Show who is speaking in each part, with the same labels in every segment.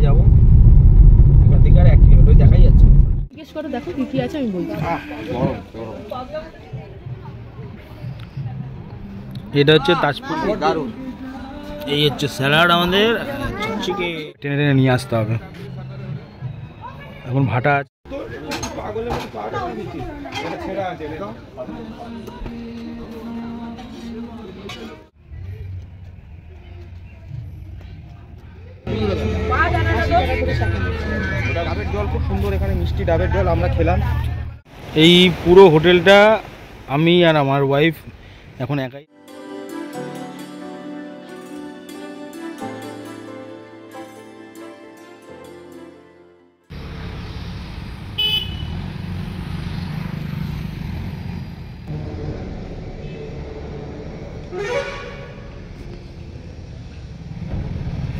Speaker 1: যাবো এখান থেকে আর 1 কিলোমিটার দেখাই যাচ্ছে।
Speaker 2: জিজ্ঞেস করো, দেখো কি কি আছে আমি বলছি।
Speaker 1: এটা হচ্ছে তাজপুর, দারুণ। এই হচ্ছে স্যালাড আমাদের, চিকেন টেনে টেনে নিয়ে আসতে হবে। এখন ভাটা আছে।
Speaker 3: ডাবের জল খুব সুন্দর, এখানে মিষ্টি ডাবের জল আমরা খেলাম।
Speaker 1: এই পুরো হোটেলটা আমি আর আমার ওয়াইফ এখন একাই।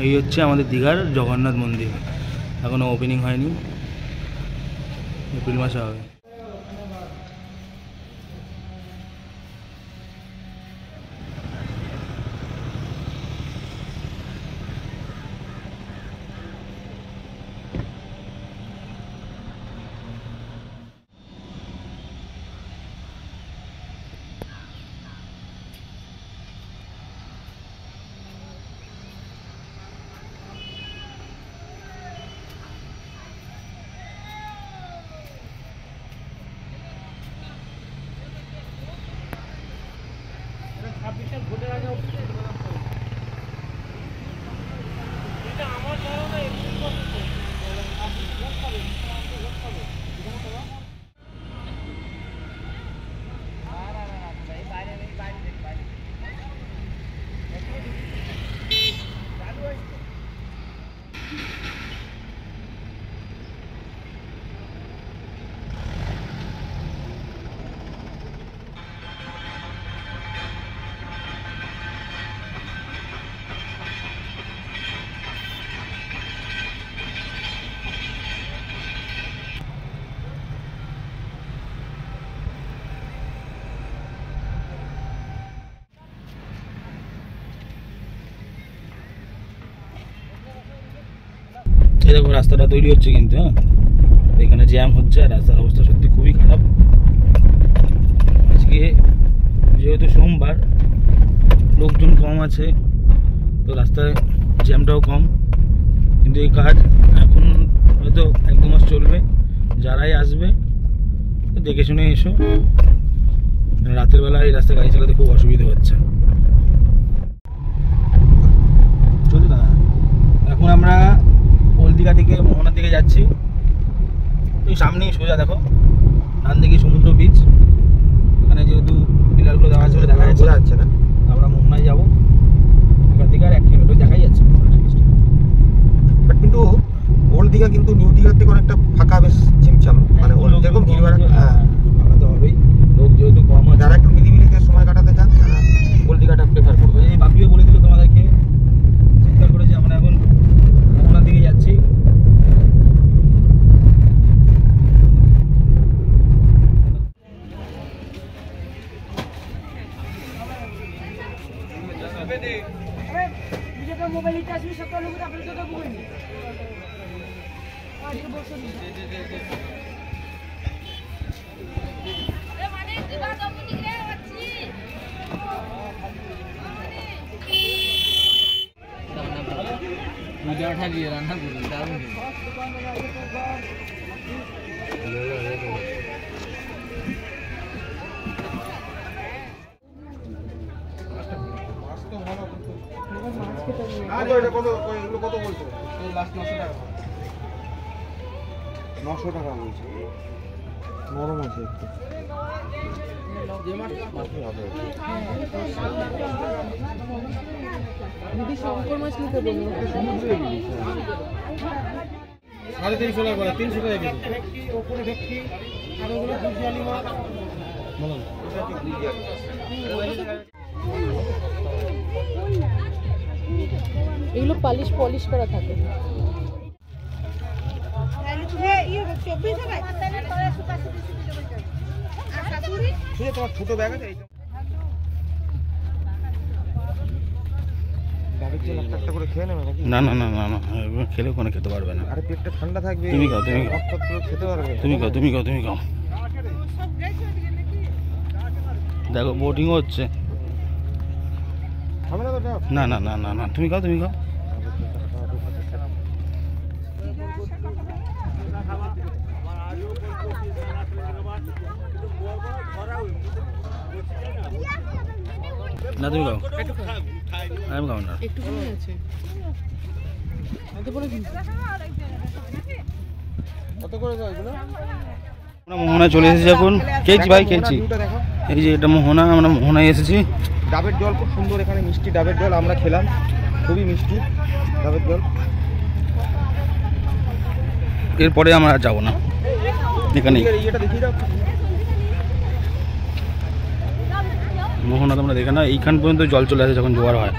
Speaker 1: এই হচ্ছে আমাদের দীঘার জগন্নাথ মন্দির, এখনো ওপেনিং হয়নি, এপ্রিল মাসে হবে। দেখো রাস্তাটা তৈরি হচ্ছে কিন্তু, হ্যাঁ এখানে জ্যাম হচ্ছে আর রাস্তার অবস্থা সত্যি খুবই খারাপ। আজকে যেহেতু সোমবার লোকজন কম আছে তো রাস্তায় জ্যামটাও কম, কিন্তু এই কাজ এখন হয়তো 1-2 মাস চলবে। যারাই আসবে দেখে শুনে এসো, রাতের বেলা এই রাস্তায় গাড়ি চালাতে খুব অসুবিধা হচ্ছে। চলছে না, এখন আমরা ওল্ড দীঘা থেকে মোহনার দিকে যাচ্ছি। ওই সামনেই সোজা দেখো ডান দিকে সমুদ্র বিচ, এখানে যেহেতু পিলারগুলো দেখা যাচ্ছে দেখা যাচ্ছে না। আমরা মোহনায় যাবো, এখান থেকে আর 1 কিলোমিটার দেখাই যাচ্ছে।
Speaker 3: বাট কিন্তু ওল্ড দীঘা কিন্তু নিউ দীঘার থেকে অনেকটা ফাঁকা, বেশ চিমচাম, মানে যেরকম ভিড় ভাড়া
Speaker 1: ফাঁকা তো হবেই, লোক যেহেতু কম আছে।
Speaker 3: যারা একটু নিরিবিলিতে সময় কাটাতে চান তারা ওল্ড দীঘাটা প্রেফার করবে।
Speaker 1: এই বাপিও বলে দিল তোমাদেরকে, চিন্তা করে যে আমরা এখন মোহনার দিকে যাচ্ছি। রান্না করুন দারুণ।
Speaker 3: কত বলছো? লাস্ট 900 টাকা। 900 টাকা বলছে, নরম আছে একটু।
Speaker 2: দিদি শঙ্কর মাছ নিতে বলবো,
Speaker 1: 350 টাকা করে, 300 টাকা কেজি। ওপরে ভেটকি আর ওগুলো গুজিয়ালি মাছ বলুন।
Speaker 2: এগুলো পলিশ করা থাকে।
Speaker 3: তোমার ছোট ব্যাগ আছে? ডাবের জল একটা করে খেয়ে নেবে নাকি?
Speaker 1: না না না না না, এগুলো খেলে ওখানে খেতে পারবে না।
Speaker 3: আরে পেটটা ঠান্ডা থাকবে,
Speaker 1: তুমি খাও, তুমি খাও।
Speaker 3: রক্ত পুরো খেতে পারবে।
Speaker 1: তুমি খাও, তুমি খাও, তুমি খাও। দেখো বোটিংও হচ্ছে।
Speaker 3: হবে না তো ডাব?
Speaker 1: না না না না না, তুমি খাও, তুমি খাও। না তুমি খাও, আমি খাও না।
Speaker 2: একটুখানি আছে অত বড় কিন্তু
Speaker 3: কত করে দাও এগুলো?
Speaker 1: আমরা মোহনা চলে এসেছি এখন। খেয়েছি ভাই, খেয়েছি।
Speaker 3: ভিউটা দেখো।
Speaker 1: এই যে এটা মোহনা, আমরা মোহনায় এসেছি।
Speaker 3: ডাবের জল খুব সুন্দর, এখানে মিষ্টি ডাবের জল আমরা খেলাম, খুবই মিষ্টি ডাবের জল।
Speaker 1: এরপরে আমরা আর যাবো না এখানে।
Speaker 3: এটা দেখিয়ে দাও।
Speaker 1: মোহনা তোমরা দেখে না, এইখান পর্যন্ত জল চলে আসে যখন জোয়ার হয়।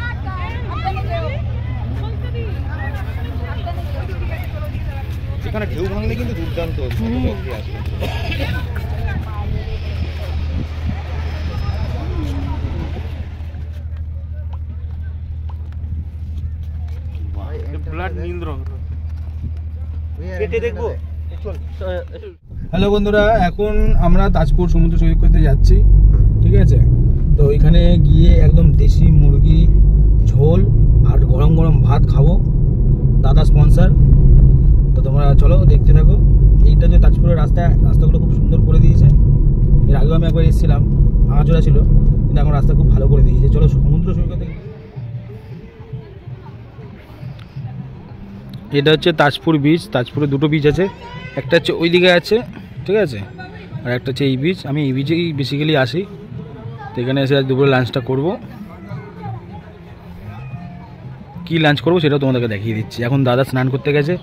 Speaker 3: এখানে ঢেউ ভাঙলে কিন্তু দুর্দান্ত
Speaker 1: হ্যালো বন্ধুরা, এখন আমরা তাজপুর সমুদ্র সৈকতে যাচ্ছি, ঠিক আছে? তো এখানে গিয়ে একদম দেশি মুরগি ঝোল আর গরম গরম ভাত খাবো, দাদা স্পন্সর। তো তোমরা চলো দেখতে থাকো। এইটা যে তাজপুরের রাস্তাগুলো খুব সুন্দর করে দিয়েছে। এর আগেও আমি একবার এসেছিলাম, আঁচড়া ছিল, কিন্তু এখন রাস্তা খুব ভালো করে দিয়েছে। চলো সমুদ্র সৈকতে। এটা হচ্ছে তাজপুর বিচ। তাজপুরে দুটো বিচ আছে, একটা হচ্ছে ওই দিকে আছে, ঠিক আছে, আর একটা হচ্ছে এই বিচ। আমি এই বিচেই বেসিক্যালি আসি। তো এখানে এসে আজ দুপুরে লাঞ্চটা করব। কী লাঞ্চ করবো সেটাও তোমাদেরকে দেখিয়ে দিচ্ছি। এখন দাদা স্নান করতে গেছে,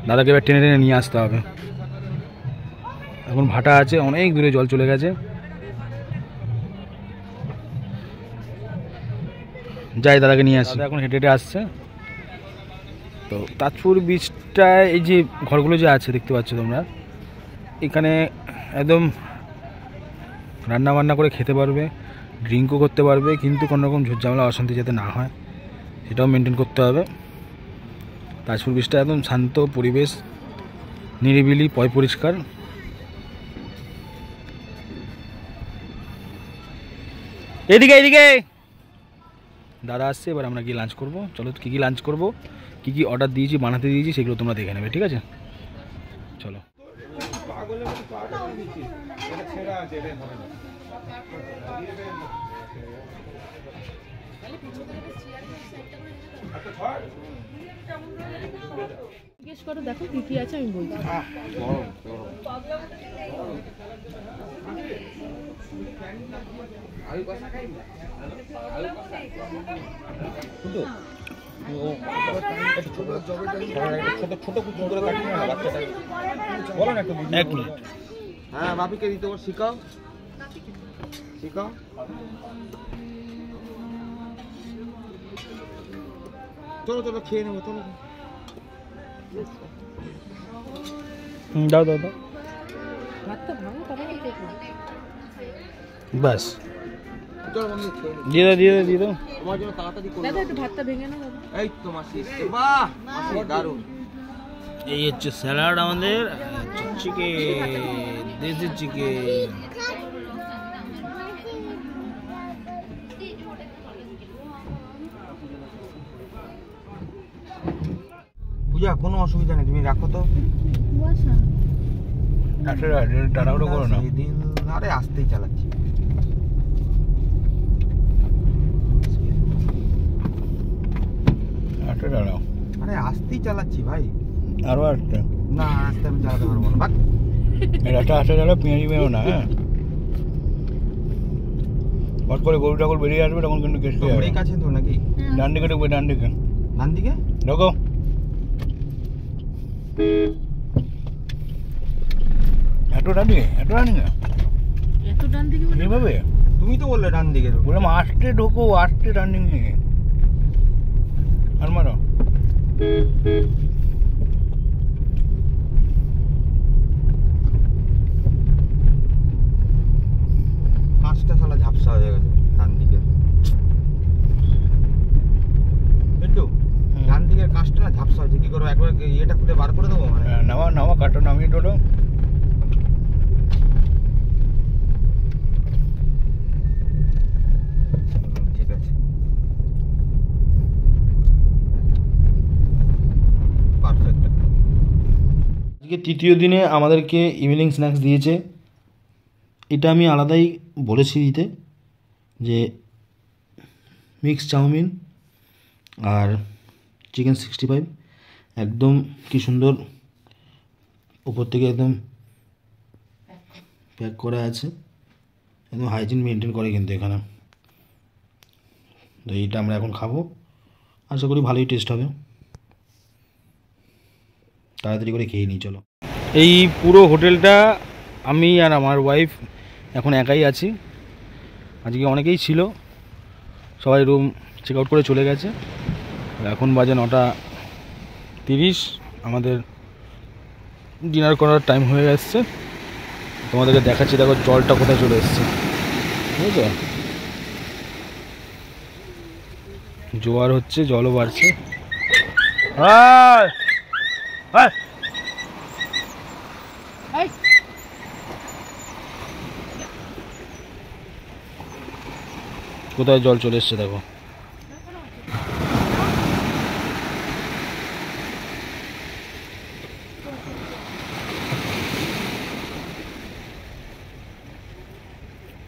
Speaker 1: দাদাকে এবার টেনে টেনে নিয়ে আসতে হবে। এখন ভাটা আছে, অনেক দূরে জল চলে গেছে। যাই দাদাকে নিয়ে আসি। দাদা এখন হেঁটে হেঁটে আসছে। তো তাজপুর বিচটায় এই যে ঘরগুলো যে আছে দেখতে পাচ্ছ তোমরা, এখানে একদম রান্না বান্না করে খেতে পারবে, ড্রিঙ্কও করতে পারবে, কিন্তু কোনো রকম ঝামেলা অশান্তি যাতে না হয় সেটাও মেনটেন করতে হবে। তাজপুর বিচটা একদম শান্ত পরিবেশ, নিরিবিলি, পরিষ্কার। এদিকে এদিকে দাদা আসছে, এবার আমরা গিয়ে লাঞ্চ করবো। চলো কী কী লাঞ্চ করবো, কী কী অর্ডার দিয়েছি, বানাতে দিয়েছি, সেগুলো তোমরা দেখে নেবে, ঠিক আছে? চলো।
Speaker 2: জিজ্ঞেস করো, দেখো কি কি আছে আমি বলছি।
Speaker 3: ছোট কুচি করে কাটিয়ে না বাচ্চাটা, বলো না একটু।
Speaker 1: এক মিনিট।
Speaker 3: হ্যাঁ বাপিকে দিতে পারো, শিখাও শিখাও। চলো চলো খেয়ে নেবো, চলো।
Speaker 1: দাও দাও দাও,
Speaker 2: ভাতটা ভাঙো তারপরে দেখো।
Speaker 1: বাস
Speaker 3: চলো বন্ধু খেয়ে নেবো।
Speaker 1: দিয়ে দাও দিয়ে দাও দিয়ে দাও।
Speaker 3: তোমার জন্য তাড়াতাড়ি করে
Speaker 2: দাদা একটু ভাতটা ভেঙে নাও দাদা।
Speaker 3: এই তো মাসি এসছে, বাহ মাসি দারুণ।
Speaker 1: এই হচ্ছে স্যালাড আমাদের, চিকেন, দেশি চিকেন।
Speaker 3: পূজা কোনো অসুবিধা নেই, তুমি রাখো তো।
Speaker 1: তাড়াহুড়ো করো না।
Speaker 3: সেদিন আরে আসতেই চালাচ্ছি।
Speaker 1: দাঁড়াও,
Speaker 3: আরে আসতেই চালাচ্ছি ভাই।
Speaker 1: আরো একটা
Speaker 3: না আসতে আমি চালাতে পারবো না। বাট
Speaker 1: একটা আসতে দাঁড়াও, পেঁয়াজি মেরো না। হ্যাঁ, হট করে গরু টাকর বেরিয়ে আসবে, তখন কিন্তু কেস
Speaker 3: তো ব্রেক আছে তো নাকি?
Speaker 1: ডান দিকে ঢুকবে, ডান দিকে।
Speaker 3: ডান দিকে
Speaker 1: ঢোকো। এত ডান দিকে, এত ডান দিকে,
Speaker 2: এত ডান দিকে মানে
Speaker 1: এইভাবে
Speaker 3: তুমি তো বললে ডান দিকে ঢোকো।
Speaker 1: বললাম আস্তে ঢোকো, আস্তে ডান দিকে। আর মারো।
Speaker 3: পাঁচটা শালা ঝাপসা হয়ে গেছে ডান দিকে। একটু কাজটা না ঝাপসা হয়েছে, কি করবো একবার ইয়েটা খুলে বার করে দেবো মানে?
Speaker 1: নামা নামা কাটো, নামিয়ে টোটো।
Speaker 3: ঠিক আছে, পারফেক্ট।
Speaker 1: আজকে তৃতীয় দিনে আমাদেরকে ইভিনিং স্ন্যাক্স দিয়েছে। এটা আমি আলাদাই বলেছি দিতে, যে মিক্স চাউমিন আর চিকেন 65 একদম কি সুন্দর উপর থেকে একদম প্যাক করা আছে, একদম হাইজিন মেনটেন করে কিন্তু এখানে। তো এইটা আমরা এখন খাবো, আশা করি ভালোই টেস্ট হবে। তাড়াতাড়ি করে খেয়ে নিই চলো। এই পুরো হোটেলটা আমি আর আমার ওয়াইফ এখন একাই আছি। আজকে অনেকেই ছিল, সবাই রুম চেক আউট করে চলে গেছে। এখন বাজে 9:30, আমাদের ডিনার করার টাইম হয়ে যাচ্ছে। তোমাদেরকে দেখাচ্ছি, দেখো জলটা কোথায় চলে এসছে, বুঝেছো? জোয়ার হচ্ছে, জলও বাড়ছে।
Speaker 2: এই,
Speaker 1: কোথায় জল চলে এসছে দেখো।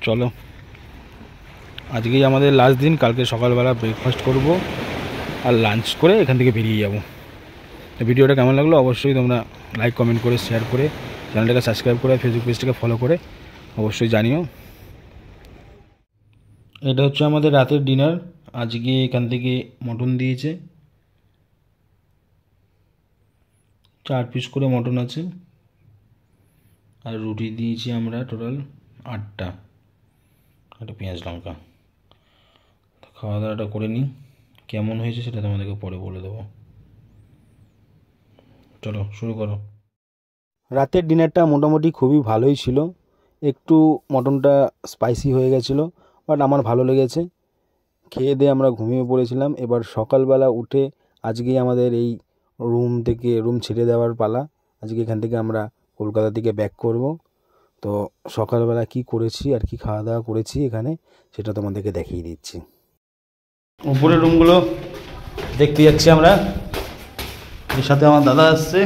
Speaker 1: চলো, আজকেই আমাদের লাস্ট দিন। কালকে সকালবেলা ব্রেকফাস্ট করব আর লাঞ্চ করে এখান থেকে বেরিয়ে যাব। তো ভিডিওটা কেমন লাগলো অবশ্যই তোমরা লাইক কমেন্ট করে শেয়ার করে চ্যানেলটাকে সাবস্ক্রাইব করে ফেসবুক পেজটাকে ফলো করে অবশ্যই জানিও। এটা হচ্ছে আমাদের রাতের ডিনার। আজকে এখান থেকে মটন দিয়েছে, 4 পিস করে মটন আছে, আর রুটি দিয়েছি আমরা টোটাল 8টা, একটা পেঁয়াজ লঙ্কা। তো খাওয়া দাওয়াটা করে নিই, কেমন হয়েছে সেটা তোমাদেরকে পরে বলে দেবো। চলো শুরু করো। রাতের ডিনারটা মোটামুটি খুবই ভালোই ছিল। একটু মটনটা স্পাইসি হয়ে গেছিলো, বাট আমার ভালো লেগেছে। খেয়ে দিয়ে আমরা ঘুমিয়ে পড়েছিলাম। এবার সকালবেলা উঠে আজকেই আমাদের এই রুম ছেড়ে দেওয়ার পালা। আজকে এখান থেকে আমরা কলকাতা থেকে ব্যাক করব। তো সকালবেলা কি করেছি আর কি খাওয়া দাওয়া করেছি এখানে সেটা তোমাদেরকে দেখিয়ে দিচ্ছি। উপরের রুমগুলো দেখতে যাচ্ছি আমরা, এর সাথে আমার দাদা আসছে।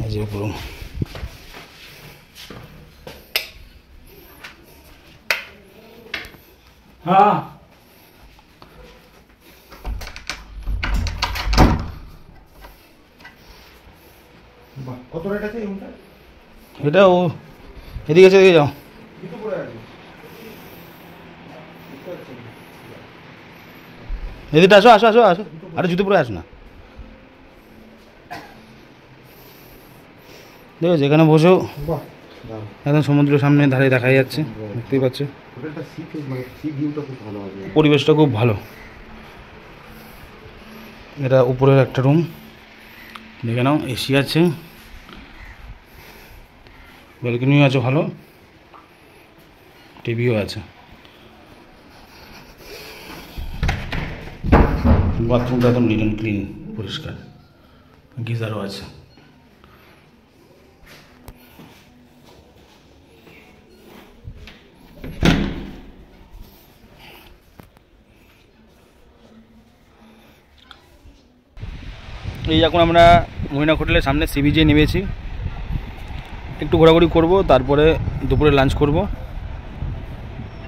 Speaker 1: এই যে উপর রুম, হ্যাঁ
Speaker 3: কত রেট আছে
Speaker 1: এটা ও এদিকে আছে, এদিকে যাও। এদিকে আসো আসো আসো আসো, আরে জুতো পরে আসো না। দেখো যেখানে বসেও একদম সমুদ্রের সামনে ধারে দেখা যাচ্ছে, দেখতেই পাচ্ছ। পরিবেশটা খুব ভালো। এটা উপরের একটা রুম, দেখে নাও, এসি আছে, ব্যালকনিও আছে ভালো, টিভিও আছে। বাথরুমটা একদম নিট অ্যান্ড ক্লিন, পরিষ্কার, গিজারও আছে। এই এখন আমরা মৈনাক হোটেলের সামনে সি বিচে নেমেছি। একটু ঘোরাঘুরি করব, তারপরে দুপুরে লাঞ্চ করব।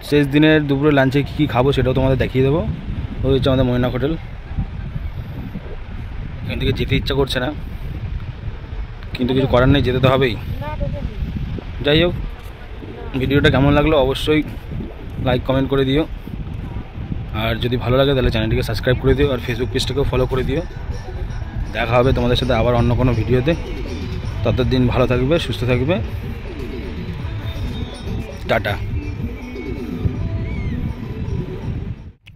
Speaker 1: শেষ দিনের দুপুরে লাঞ্চে কী কী খাবো সেটাও তোমাদের দেখিয়ে দেবো। ওই হচ্ছে আমাদের মৈনাক হোটেল। এখান থেকে যেতে ইচ্ছা করছে না, কিন্তু কিছু করার নেই, যেতে তো হবেই। যাই হোক, ভিডিওটা কেমন লাগলো অবশ্যই লাইক কমেন্ট করে দিও, আর যদি ভালো লাগে তাহলে চ্যানেলটিকে সাবস্ক্রাইব করে দিও, আর ফেসবুক পেজটাকেও ফলো করে দিও। দেখা হবে তোমাদের সাথে আবার অন্য কোনো ভিডিওতে। ততদিন ভালো থাকবে, সুস্থ থাকবে, টাটা।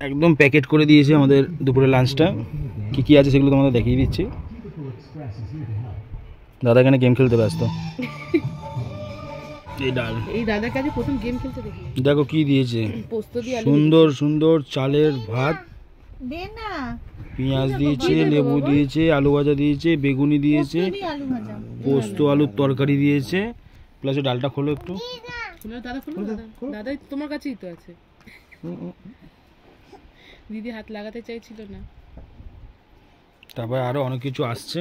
Speaker 1: একদম প্যাকেট করে দিয়েছে আমাদের দুপুরের লাঞ্চটা। কী কী আছে সেগুলো তোমাদের দেখিয়ে দিচ্ছি। দাদা এখানে গেম খেলতে ব্যস্ত। এই ডাল,
Speaker 2: এই দাদার কাছে প্রথম গেম খেলতে দেখি।
Speaker 1: দেখো কি দিয়েছে,
Speaker 2: পোস্ত দিয়ে আলু
Speaker 1: সুন্দর সুন্দর চালের ভাত,
Speaker 2: দে না
Speaker 1: পেঁয়াজ দিয়েছে, লেবু দিয়েছে, আলু ভাজা দিয়েছে, বেগুনি দিয়েছে,
Speaker 2: কচুরি আলু ভাজা
Speaker 1: পোস্ত আলুর তরকারি দিয়েছে, প্লাস ডালটা খোলো একটু।
Speaker 4: দাদা খুলো দাদাই তোমার কাছেই তো আছে। দিদি হাত লাগাতে চাইছিল না।
Speaker 1: তারপরে আরো অনেক কিছু আসছে।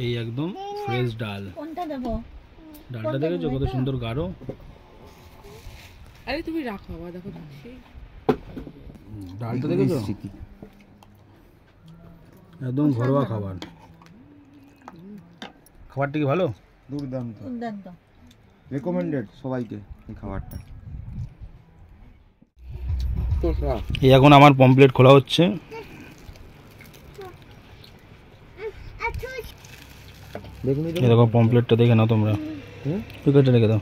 Speaker 1: এই একদম ফ্রেশ ডাল,
Speaker 2: কোনটা দেবো?
Speaker 1: ডালটা দেখেছো কত সুন্দর গাঢ়।
Speaker 4: আরে তুমি রাখো বাবা, দেখো সেই
Speaker 1: ডালটা দেখেছো, একদম ঘরোয়া খাবার। খাবারটা কি ভালো?
Speaker 3: দুর্দান্ত,
Speaker 2: দুর্দান্ত।
Speaker 3: রেকমেন্ডেড সবাইকে এই খাবারটা।
Speaker 1: এই এখন আমার পমপ্লেট খোলা হচ্ছে। এরকম পমপ্লেটটা দেখে নাও তোমরা, প্যাকেটটা রেখে দাও।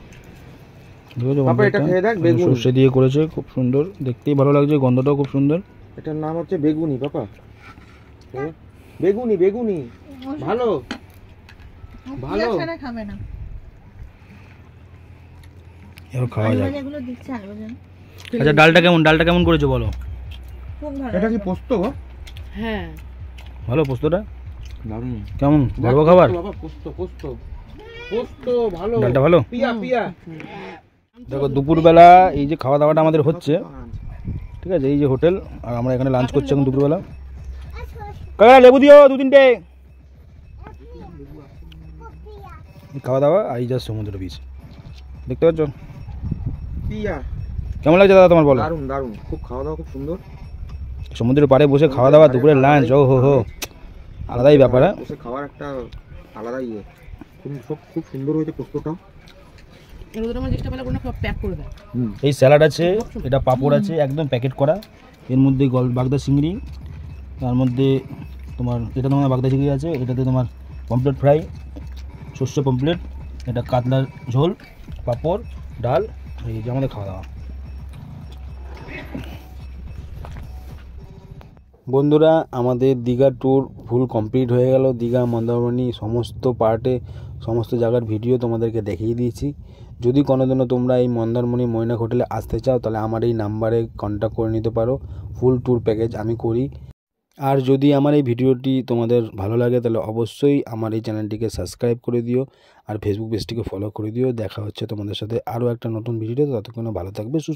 Speaker 1: সর্ষে দিয়ে করেছে, খুব সুন্দর, দেখতেই ভালো লাগছে, গন্ধটাও খুব সুন্দর।
Speaker 3: এটার নাম হচ্ছে বেগুনি পাপা, বেগুনি বেগুনি, ভালো ভালো।
Speaker 2: ছাড়া খাবে না।
Speaker 1: এবার খাওয়া যাক।
Speaker 2: এগুলো দিচ্ছে আলু ভাজা।
Speaker 1: আচ্ছা ডালটা কেমন করেছো বলো?
Speaker 2: খুব ভালো।
Speaker 3: এটা কি পোস্ত?
Speaker 4: হ্যাঁ
Speaker 1: ভালো পোস্তটা?
Speaker 3: দারুণ।
Speaker 1: কেমন ঘরোয়া খাবার?
Speaker 3: বাবা পোস্ত পোস্ত পোস্ত ভালো।
Speaker 1: ডালটা ভালো?
Speaker 3: পিয়া পিয়া।
Speaker 1: দেখো দুপুরবেলা এই যে খাওয়া দাওয়াটা আমাদের হচ্ছে, ঠিক আছে, এই যে হোটেল, আর আমরা এখানে লাঞ্চ করছি এখন দুপুরবেলা। কাকা লেবু দিও 2-3টে। খাওয়া দাওয়া আর এই যা সমুদ্র বিচ দেখতে পাচ্ছ,
Speaker 3: পিয়া।
Speaker 1: কেমন লাগছে দাদা তোমার বলো?
Speaker 3: দারুণ দারুণ, খুব খাওয়া দাওয়া খুব সুন্দর।
Speaker 1: সমুদ্রের পাড়ে বসে খাওয়া দাওয়া, দুপুরের লাঞ্চ, ও হো হো, আলাদাই ব্যাপার।
Speaker 3: বসে খাওয়ার একটা আলাদাই ইয়ে। খুব সুন্দর হয়েছে পোস্তটাও।
Speaker 4: এর আমার চেষ্টা পেলে কোনো প্যাক করে দাও।
Speaker 1: এই স্যালাড আছে, এটা পাঁপড় আছে, একদম প্যাকেট করা। এর মধ্যে বাগদা চিংড়ি, তার মধ্যে তোমার এটা তোমার বাগদা চিংড়ি আছে, এটাতে তোমার পমপ্লেট ফ্রাই, শস্য পমপ্লেট, এটা কাতলার ঝোল, পাঁপড়, ডাল, এই যে আমাদের খাওয়া দাওয়া। বন্ধুরা আমাদের দীঘা ট্যুর ফুল কমপ্লিট হয়ে গেল। দীঘা মন্দারমণি সমস্ত পার্টে সমস্ত জায়গার ভিডিও তোমাদেরকে দেখিয়ে দিয়েছি। যদি কোনোদিনও তোমরা এই মন্দারমণি মৈনাক হোটেলে আসতে চাও তাহলে আমার এই নাম্বারে কন্ট্যাক্ট করে নিতে পারো। ফুল ট্যুর প্যাকেজ আমি করি। আর যদি আমার এই ভিডিওটি তোমাদের ভালো লাগে তাহলে অবশ্যই আমার এই চ্যানেলটিকে সাবস্ক্রাইব করে দিও, আর ফেসবুক পেজটিকে ফলো করে দিও। দেখা হচ্ছে তোমাদের সাথে আরও একটা নতুন ভিডিও। ততক্ষণে ভালো থাকবে, সুস্থ